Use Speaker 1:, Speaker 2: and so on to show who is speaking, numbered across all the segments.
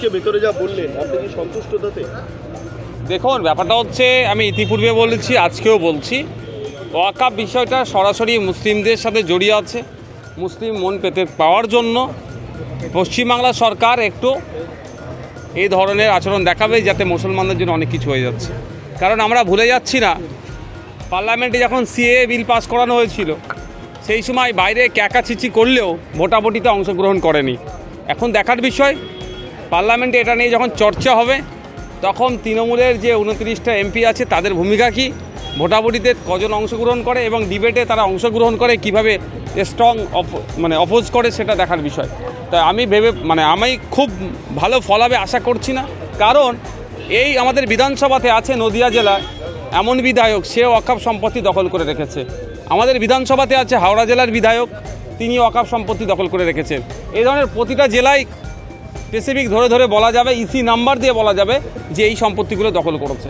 Speaker 1: আজকে ভেতরে যা বললেন, আপনি কি সন্তুষ্ট তাতে?
Speaker 2: দেখুন, ব্যাপারটা হচ্ছে, আমি ইতিপূর্বে বলেছি, আজকেও বলছি, ওয়াকাফ বিষয়টা সরাসরি মুসলিমদের সাথে জড়িয়ে আছে। মুসলিম মন পেতে পাওয়ার জন্য পশ্চিমবাংলা সরকার একটু এই ধরনের আচরণ দেখাবে, যাতে মুসলমানদের জন্য অনেক কিছু হয়ে যাচ্ছে। কারণ আমরা ভুলে যাচ্ছি না, পার্লামেন্টে যখন সিএএ বিল পাস করানো হয়েছিল, সেই সময় বাইরে ক্যাকাচিচি করলেও ভোটাভুটিতে অংশগ্রহণ করেনি। এখন দেখার বিষয়, পার্লামেন্টে এটা নিয়ে যখন চর্চা হবে, তখন তৃণমূলের যে 29টা এমপি আছে তাদের ভূমিকা কী, ভোটাভুটিতে কজন অংশগ্রহণ করে এবং ডিবেটে তারা অংশগ্রহণ করে কিভাবে স্ট্রং অপোজ করে, সেটা দেখার বিষয়। তাই আমি খুব ভালো ফল হবে আশা করছি না। কারণ এই আমাদের বিধানসভাতে আছে নদিয়া জেলায় এমন বিধায়ক, সে ওয়াকফ সম্পত্তি দখল করে রেখেছে। আমাদের বিধানসভাতে আছে হাওড়া জেলার বিধায়ক, তিনি ওয়াকফ সম্পত্তি দখল করে রেখেছেন। এই ধরনের প্রতিটা জেলায় স্পেসিফিক ধরে ধরে বলা যাবে, ইসি নাম্বার দিয়ে বলা যাবে যে এই সম্পত্তিগুলো দখল করেছে।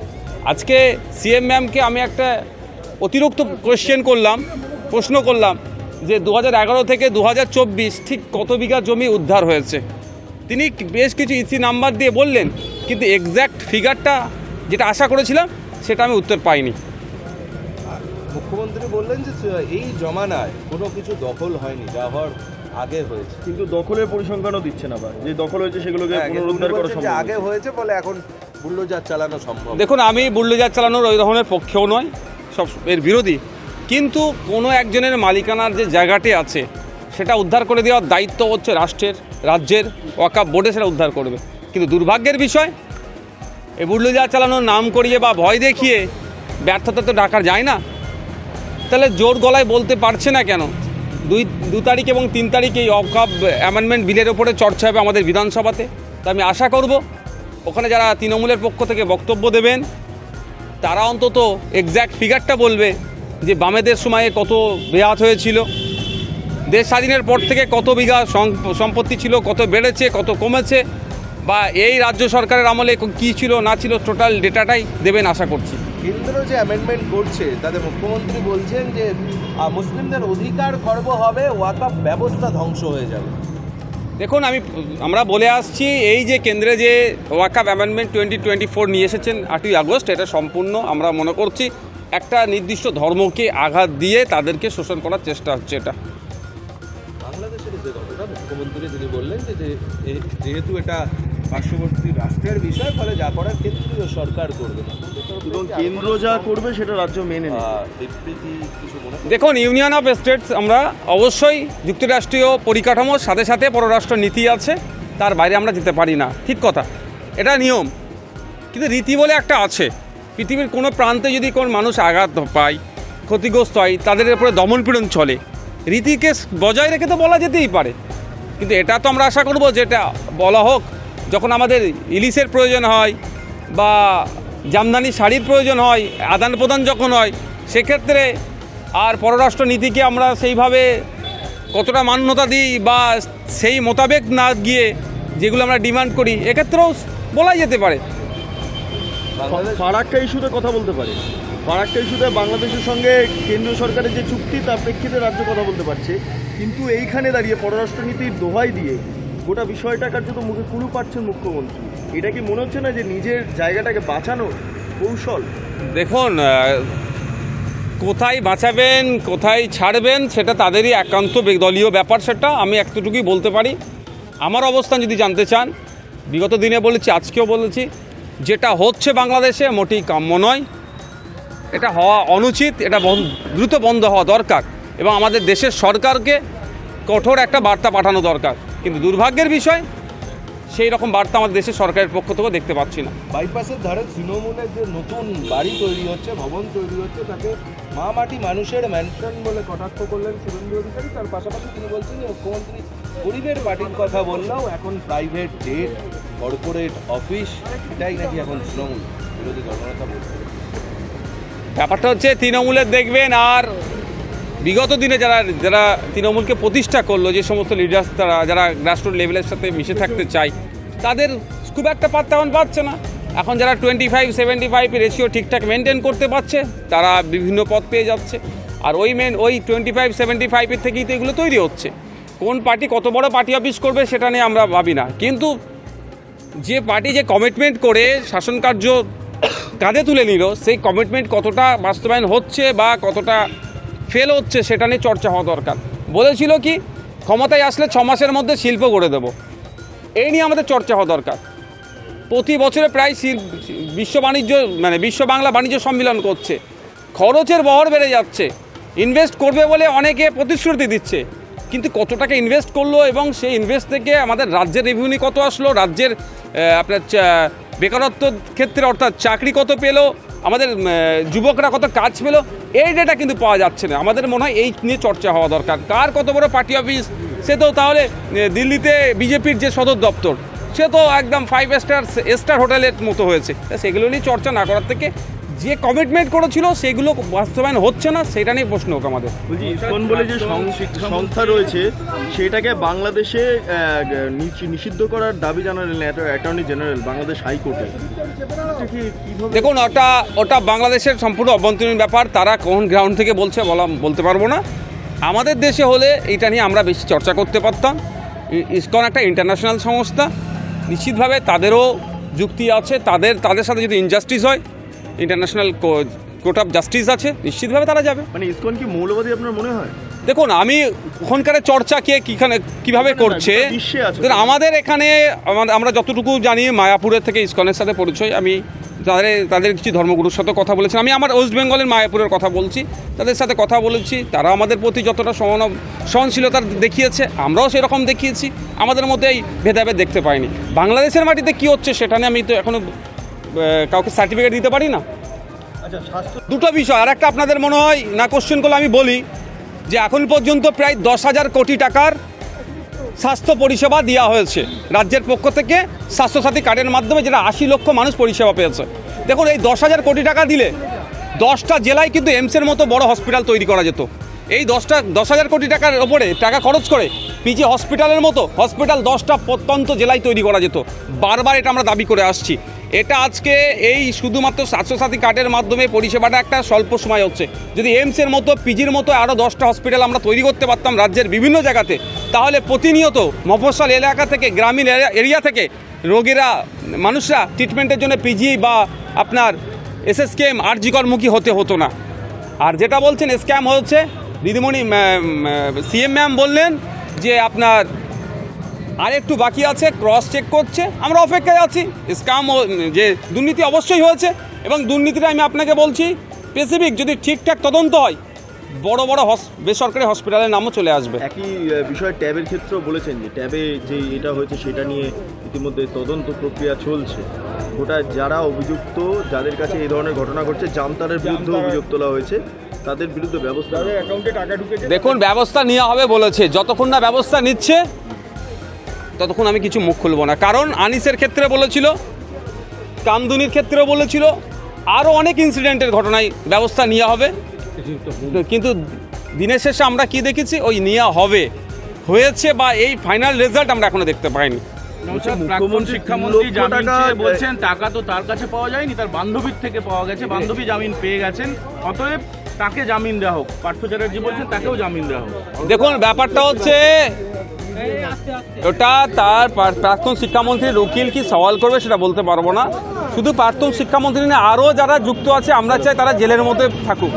Speaker 2: আজকে সিএম ম্যামকে আমি একটা অতিরিক্ত প্রশ্ন করলাম যে 2011 থেকে 2024 ঠিক কত বিঘা জমি উদ্ধার হয়েছে। তিনি বেশ কিছু ইসি নাম্বার দিয়ে বললেন, কিন্তু এক্স্যাক্ট ফিগারটা যেটা আশা করেছিলাম সেটা আমি উত্তর পাইনি।
Speaker 3: মুখ্যমন্ত্রী বললেন যে এই জমানায় কোনো কিছু দখল হয়নি, যা হওয়ার আগে হয়েছে।
Speaker 1: কিন্তু দখলের পরিসংখ্যানও দিচ্ছেন আবার, যে দখল হয়েছে সেগুলোকে পুনরুদ্ধার করা সম্ভব।
Speaker 3: আগে হয়েছে বলে এখন বুল্ডোজার চালানো সম্ভব।
Speaker 2: দেখুন, আমি বুল্ডোজার চালানোর ওই ধরনের পক্ষেও নয়, সব এর বিরোধী। কিন্তু কোনো একজনের মালিকানার যে জায়গাটি আছে সেটা উদ্ধার করে দেওয়ার দায়িত্ব হচ্ছে রাজ্যের ওয়াকফ বোর্ডে, সেটা উদ্ধার করবে। কিন্তু দুর্ভাগ্যের বিষয়, এই বুল্ডোজার চালানোর নাম করিয়ে বা ভয় দেখিয়ে ব্যর্থতা তো ঢাকা যায় না। তাহলে জোর গলায় বলতে পারছে না কেন? 2 তারিখ এবং 3 তারিখে এই ওয়াকফ অ্যামেন্ডমেন্ট বিলের ওপরে চর্চা হবে আমাদের বিধানসভাতে। তা আমি আশা করব ওখানে যারা তৃণমূলের পক্ষ থেকে বক্তব্য দেবেন, তারা অন্তত এক্স্যাক্ট ফিগারটা বলবে যে বামেদের সময়ে কত বেয়াত হয়েছিল, দেশ স্বাধীনের পর থেকে কত বিঘা সম্পত্তি ছিল, কত বেড়েছে, কত কমেছে, বা এই রাজ্য সরকারের আমলে কী ছিল না ছিল, টোটাল ডেটাটাই দেবেন আশা করছি।
Speaker 3: কেন্দ্র যে অ্যামেন্ডমেন্ট করছে তাতে মুখ্যমন্ত্রী বলছেন যে মুসলিমদের অধিকার খর্ব হবে, ওয়াকফ ব্যবস্থা ধ্বংস হয়ে যাবে।
Speaker 2: দেখুন, আমরা বলে আসছি, এই যে কেন্দ্রে যে ওয়াকফ অ্যামেন্ডমেন্ট 2024 নিয়ে এসেছেন 8ই আগস্ট, এটা সম্পূর্ণ আমরা মনে করছি একটা নির্দিষ্ট ধর্মকে আঘাত দিয়ে তাদেরকে শোষণ করার চেষ্টা হচ্ছে। এটা
Speaker 3: বাংলাদেশের যে ঘটনা, মুখ্যমন্ত্রী তিনি বললেন যে যেহেতু এটা পার্শ্ববর্তী রাষ্ট্রের বিষয়, ফলে যা করার কেন্দ্রীয় সরকার করবে না,
Speaker 1: এবং কেন্দ্র যা করবে সেটা রাজ্য মেনে নেবে।
Speaker 2: দেখুন, ইউনিয়ন অফ স্টেটস আমরা অবশ্যই যুক্তরাষ্ট্রীয় পরিকাঠামোর সাথে সাথে পররাষ্ট্র নীতি আছে, তার বাইরে আমরা যেতে পারি না, ঠিক কথা, এটা নিয়ম। কিন্তু রীতি বলে একটা আছে। পৃথিবীর কোনো প্রান্তে যদি কোনো মানুষ আঘাত পায়, ক্ষতিগ্রস্ত হয়, তাদের উপরে দমনপীড়ন চলে, রীতিকে বজায় রেখে তো বলা যেতেই পারে। কিন্তু এটা তো আমরা আশা করবো যেটা বলা হোক যখন আমাদের ইলিশের প্রয়োজন হয় বা জামদানি শাড়ির প্রয়োজন হয়, আদান প্রদান যখন হয়, সেক্ষেত্রে আর পররাষ্ট্র নীতিকে আমরা সেইভাবে কতটা মান্যতা দিই বা সেই মোতাবেক না গিয়ে যেগুলো আমরা ডিমান্ড করি, এক্ষেত্রেও বলাই যেতে পারে।
Speaker 1: ফারাক্কা ইস্যুতে কথা বলতে পারে। ফারাক্কা ইস্যুতে বাংলাদেশের সঙ্গে কেন্দ্রীয় সরকারের যে চুক্তি, তার প্রেক্ষিতে রাজ্য কথা বলতে পারছে। কিন্তু এইখানে দাঁড়িয়ে পররাষ্ট্রনীতির দোহাই দিয়ে গোটা বিষয়টা কার্যত মুখে কুলু পাচ্ছেন মুখ্যমন্ত্রী। এটা কি মনে হচ্ছে না যে নিজের জায়গাটাকে বাঁচানোর কৌশল?
Speaker 2: দেখুন, কোথায় বাঁচাবেন কোথায় ছাড়বেন সেটা তাদেরই একান্ত দলীয় ব্যাপার। সেটা আমি এতটুকুই বলতে পারি। আমার অবস্থান যদি জানতে চান, বিগত দিনে বলেছি, আজকেও বলেছি, যেটা হচ্ছে বাংলাদেশে মোটেই কাম্য নয়, এটা হওয়া অনুচিত, এটা দ্রুত বন্ধ হওয়া দরকার এবং আমাদের দেশের সরকারকে কঠোর একটা বার্তা পাঠানো দরকার। কিন্তু দুর্ভাগ্যের বিষয়, সেই রকম বার্তা আমাদের দেশের সরকারের পক্ষ থেকেও দেখতে পাচ্ছি না।
Speaker 3: বাইপাসের ধারে তৃণমূলের যে নতুন বাড়ি তৈরি হচ্ছে, ভবন তৈরি হচ্ছে, তাকে মা মাটি মানুষের ম্যানশন বলে কটাক্ষ করলেন শুভেন্দু অধিকারী। তার পাশাপাশি তিনি বলছেন যে মুখ্যমন্ত্রী গরিবের পার্টির কথা বললেও এখন প্রাইভেট জেট, কর্পোরেট অফিস, এটাই নাকি এখন তৃণমূল বিরোধী দলনেতা বলছে।
Speaker 2: ব্যাপারটা হচ্ছে, তৃণমূলের দেখবেন আর বিগত দিনে যারা তৃণমূলকে প্রতিষ্ঠা করলো, যে সমস্ত লিডার্স যারা গ্রাসরুট লেভেলের সাথে মিশে থাকতে চায়, তাদের খুব একটা পাত্তা এখন পাচ্ছে না। এখন যারা 25-75 রেশিও ঠিকঠাক মেনটেন করতে পারছে, তারা বিভিন্ন পদ পেয়ে যাচ্ছে। আর ওই 25-75 থেকেই তো এগুলো তৈরি হচ্ছে। কোন পার্টি কত বড় পার্টি অফিস করবে সেটা নিয়ে আমরা ভাবি না, কিন্তু যে পার্টি যে কমিটমেন্ট করে শাসন কার্য কাঁধে তুলে নিল, সেই কমিটমেন্ট কতটা বাস্তবায়ন হচ্ছে বা কতটা ফেল হচ্ছে সেটা নিয়ে চর্চা হওয়া দরকার। বলেছিল কি ক্ষমতায় আসলে 6 মাসের মধ্যে শিল্প গড়ে দেব, এই নিয়ে আমাদের চর্চা হওয়া দরকার। প্রতি বছরে প্রায় বিশ্ব বাংলা বাণিজ্য সম্মেলন করছে, খরচের বহর বেড়ে যাচ্ছে, ইনভেস্ট করবে বলে অনেকে প্রতিশ্রুতি দিচ্ছে, কিন্তু কত টাকা ইনভেস্ট করলো এবং সেই ইনভেস্ট থেকে আমাদের রাজ্যের রেভিনিউ কত আসলো, রাজ্যের আপনার বেকারত্ব ক্ষেত্রে অর্থাৎ চাকরি কত পেলো, আমাদের যুবকরা কত কাজ পেলো, এই ডেটা কিন্তু পাওয়া যাচ্ছে না। আমাদের মনে হয় এই নিয়ে চর্চা হওয়া দরকার। কার কত বড় পার্টি অফিস, সে তো তাহলে দিল্লিতে বিজেপির যে সদর দপ্তর সে তো একদম 5 স্টার হোটেলের মতো হয়েছে। সেগুলো নিয়ে চর্চা না করার থেকে যে কমিটমেন্ট করেছিল সেগুলো বাস্তবায়ন হচ্ছে না, সেটা নিয়ে প্রশ্ন হোক আমাদের।
Speaker 1: বলছি ইসকন বলে যে সংস্থা রয়েছে সেটাকে বাংলাদেশে নিষিদ্ধ করার দাবি জানালেন অ্যাটর্নি জেনারেল বাংলাদেশ হাইকোর্টে।
Speaker 2: দেখুন ওটা বাংলাদেশের সম্পূর্ণ অভ্যন্তরীণ ব্যাপার, তারা কোন গ্রাউন্ড থেকে বলতে পারবো না। আমাদের দেশে হলে এটা নিয়ে আমরা বেশি চর্চা করতে পারতাম। ইসকন একটা ইন্টারন্যাশনাল সংস্থা, নিশ্চিতভাবে তাদেরও যুক্তি আছে, তাদের সাথে যদি ইনজাস্টিস হয় ইন্টারন্যাশনাল কোর্ট অফ জাস্টিস আছে, নিশ্চিতভাবে তারা যাবে।
Speaker 1: মানে ইসকন কি মৌলবাদী আপনার মনে হয়?
Speaker 2: দেখুন আমি ওখানকার চর্চা কীভাবে করছে, আমাদের এখানে আমরা যতটুকু জানি মায়াপুরের থেকে ইসকনের সাথে পরিচয়, আমি তাদের কিছু ধর্মগুরুর সাথে কথা বলেছি, আমি আমার ওয়েস্ট বেঙ্গলের মায়াপুরের কথা বলছি, তাদের সাথে কথা বলেছি, তারা আমাদের প্রতি যতটা সহনশীলতা দেখিয়েছে আমরাও সেরকম দেখিয়েছি, আমাদের মধ্যে এই ভেদাভেদ দেখতে পাইনি। বাংলাদেশের মাটিতে কী হচ্ছে সেটা নিয়ে আমি তো এখনও কাউকে সার্টিফিকেট দিতে পারি না। দুটো বিষয়, আর একটা আপনাদের মনে হয় না কোশ্চেন করলে আমি বলি যে এখন পর্যন্ত প্রায় 10,000 কোটি টাকার স্বাস্থ্য পরিষেবা দেওয়া হয়েছে রাজ্যের পক্ষ থেকে স্বাস্থ্যসাথী কার্ডের মাধ্যমে, যেটা 80 লক্ষ মানুষ পরিষেবা পেয়েছে। দেখুন এই 10,000 কোটি টাকা দিলে 10টা জেলায় কিন্তু এইমসের মতো বড় হসপিটাল তৈরি করা যেত। এই 10,000 কোটি টাকার ওপরে টাকা খরচ করে পিজি হসপিটালের মতো হসপিটাল 10টা প্রত্যন্ত জেলায় তৈরি করা যেত। বারবার এটা আমরা দাবি করে আসছি। এটা আজকে এই শুধুমাত্র স্বাস্থ্যসাথী কার্ডের মাধ্যমে পরিষেবাটা একটা স্বল্প সময় হচ্ছে। যদি এইমসের মতো পিজির মতো আরও 10টা হসপিটাল আমরা তৈরি করতে পারতাম রাজ্যের বিভিন্ন জায়গাতে, তাহলে প্রতিনিয়ত মফস্বল এলাকা থেকে গ্রামীণ এরিয়া থেকে মানুষরা ট্রিটমেন্টের জন্য পিজি বা আপনার এসএসকেএম আরজিকরমুখী হতে হতো না। আর যেটা বলছেন স্ক্যাম হচ্ছে, দিদিমণি সিএম ম্যাম বললেন যে আপনার আর একটু বাকি আছে, ক্রস চেক করছে, আমরা অপেক্ষায় আছি। স্ক্যাম যে দুর্নীতি অবশ্যই হয়েছে, এবং দুর্নীতিটা আমি আপনাকে বলছি স্পেসিফিক যদি ঠিকঠাক তদন্ত হয় বড় বড় বেসরকারি হসপিটালের নামও চলে আসবে।
Speaker 1: একই বিষয় ট্যাবের ক্ষেত্রেও বলেছেন যে ট্যাবে যে এটা হয়েছে সেটা নিয়ে ইতিমধ্যে তদন্ত প্রক্রিয়া চলছে। গোটা যারা অভিযুক্ত, যাদের কাছে এই ধরনের ঘটনা ঘটছে, জামতারের বিরুদ্ধে অভিযোগ তোলা হয়েছে, তাদের বিরুদ্ধে ব্যবস্থা অ্যাকাউন্টে টাকা ঢুকেছে।
Speaker 2: দেখুন ব্যবস্থা নেওয়া হবে বলেছে, যতক্ষণ না ব্যবস্থা নিচ্ছে ততক্ষণ আমি কিছু মুখ খুলব না। কারণ আনিসের ক্ষেত্রে বলেছিল, কামদুনির ক্ষেত্রেও বলেছিল, আরও অনেক ইনসিডেন্টের ঘটনায় ব্যবস্থা নেওয়া হবে, কিন্তু দিনের শেষে আমরা কি দেখেছি ওই নেওয়া হবে হয়েছে বা এই ফাইনাল রেজাল্ট আমরা এখনো দেখতে পাইনি।
Speaker 4: শিক্ষামন্ত্রী জামিন বলছেন টাকা তো তার কাছে পাওয়া যায়নি, তার বান্ধবীর থেকে পাওয়া গেছে, বান্ধবী জামিন পেয়ে গেছেন, অতএব তাকে জামিন দেওয়া হোক। পার্থ চ্যাটার্জি বলছেন তাকেও জামিন দেওয়া হোক।
Speaker 2: দেখুন ব্যাপারটা হচ্ছে ওটা তার প্রাক্তন শিক্ষামন্ত্রীর উকিল কি সওয়াল করবে সেটা বলতে পারবো না। শুধু প্রাক্তন শিক্ষামন্ত্রী নিয়ে আরও যারা যুক্ত আছে আমরা চাই তারা জেলের মধ্যে থাকুক,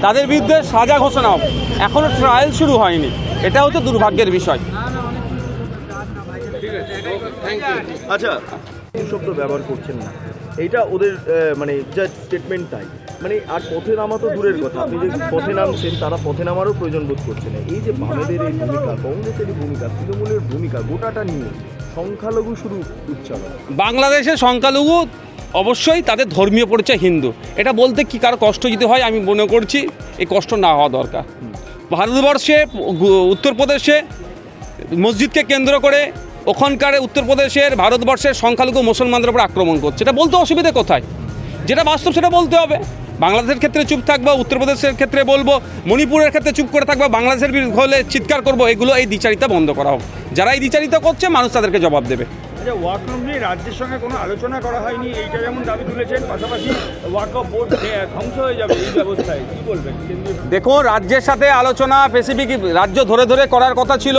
Speaker 2: তাদের বিরুদ্ধে সাজা ঘোষণা হোক। এখনও ট্রায়াল শুরু হয়নি, এটা হচ্ছে দুর্ভাগ্যের বিষয়।
Speaker 1: আচ্ছা, শব্দ ব্যবহার করছেন না, এইটা ওদের মানে যা স্টেটমেন্ট তাই, মানে আর পথে নামা তো দূরের কথা, আপনি যে পথে নামছেন তারা পথে নামারও প্রয়োজন বোধ করছে না। এই যে বামেদের এই ভূমিকা, কংগ্রেসের ভূমিকা, তৃণমূলের ভূমিকা, গোটাটা নিয়ে সংখ্যালঘু শুরু উচ্চারণ।
Speaker 2: বাংলাদেশের সংখ্যালঘু অবশ্যই তাদের ধর্মীয় পরিচয় হিন্দু, এটা বলতে কি কারো কষ্ট যদি হয় আমি মনে করছি এই কষ্ট না হওয়া দরকার। ভারতবর্ষে উত্তরপ্রদেশে মসজিদকে কেন্দ্র করে ওখানকার উত্তরপ্রদেশের ভারতবর্ষের সংখ্যালঘু মুসলমানদের উপর আক্রমণ করছে, এটা বলতে অসুবিধা কোথায়? যেটা বাস্তব সেটা বলতে হবে। বাংলাদেশের ক্ষেত্রে চুপ থাকবো, উত্তরপ্রদেশের ক্ষেত্রে বলবো, মণিপুরের ক্ষেত্রে চুপ করে থাকবো, বাংলাদেশের হলে চিৎকার করবো, এগুলো এই দ্বিচারিতা বন্ধ করা হোক। যারা এই দ্বিচারিতা করছে মানুষ তাদেরকে জবাব দেবে।
Speaker 5: আচ্ছা, ওয়াকফ নিয়ে রাজ্যের সঙ্গে কোনো আলোচনা করা হয়নি, এইটা যেমন দাবি তুলেছেন, পাশাপাশি ওয়াকফ বোর্ড ধ্বংস হয়ে যাবে এই ব্যবস্থায়, কী বলবেন?
Speaker 2: দেখুন রাজ্যের সাথে আলোচনা স্পেসিফিক রাজ্য ধরে ধরে করার কথা ছিল,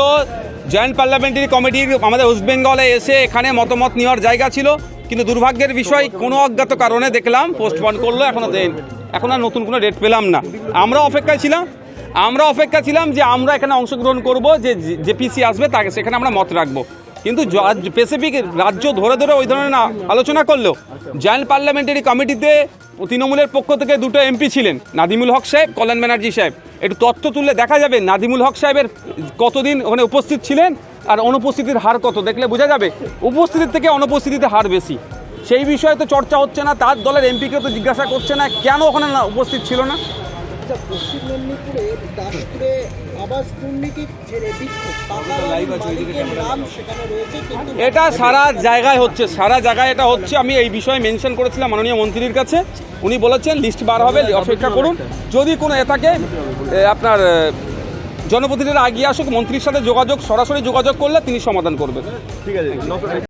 Speaker 2: জয়েন্ট পার্লামেন্টারি কমিটির আমাদের ওয়েস্ট বেঙ্গলে এসে এখানে মতামত নেওয়ার জায়গা ছিল, কিন্তু দুর্ভাগ্যের বিষয় কোনো অজ্ঞাত কারণে দেখলাম পোস্টপন করলো, এখন আর নতুন কোনো ডেট পেলাম না। আমরা অপেক্ষায় ছিলাম যে আমরা এখানে অংশগ্রহণ করব, যে জেপিসি আসবে তাকে সেখানে আমরা মত রাখবো, কিন্তু স্পেসিফিক রাজ্য ধরে ওই ধরনের আলোচনা করলেও জয়েন্ট পার্লামেন্টারি কমিটিতে তৃণমূলের পক্ষ থেকে দুটো এমপি ছিলেন, নাদিমুল হক সাহেব, কল্যাণ ব্যানার্জি সাহেব। একটু তথ্য তুললে দেখা যাবে নাদিমুল হক সাহেবের কতদিন ওখানে উপস্থিত ছিলেন আর অনুপস্থিতির হার কত, দেখলে বোঝা যাবে উপস্থিতির থেকে অনুপস্থিতিতে হার বেশি। সেই বিষয়ে তো চর্চা হচ্ছে না, তার দলের এমপিকে তো জিজ্ঞাসা করছে না কেন ওখানে উপস্থিত ছিল না।
Speaker 6: পশ্চিম মেদিনীপুরে দাসপুরে আবাস দুর্নীতির যে বিক্ষোভ, নাম সেখানে রয়েছে, কিন্তু
Speaker 2: এটা সারা জায়গায় এটা হচ্ছে। আমি এই বিষয়ে মেনশন করেছিলাম মাননীয় মন্ত্রীর কাছে, উনি বলেছেন লিস্ট বার হবে, অপেক্ষা করুন, যদি কোনো থাকে আপনার জনপ্রতিনিধিরা এগিয়ে আসুক, মন্ত্রীর সাথে সরাসরি যোগাযোগ করলে তিনি সমাধান করবেন।
Speaker 1: ঠিক আছে।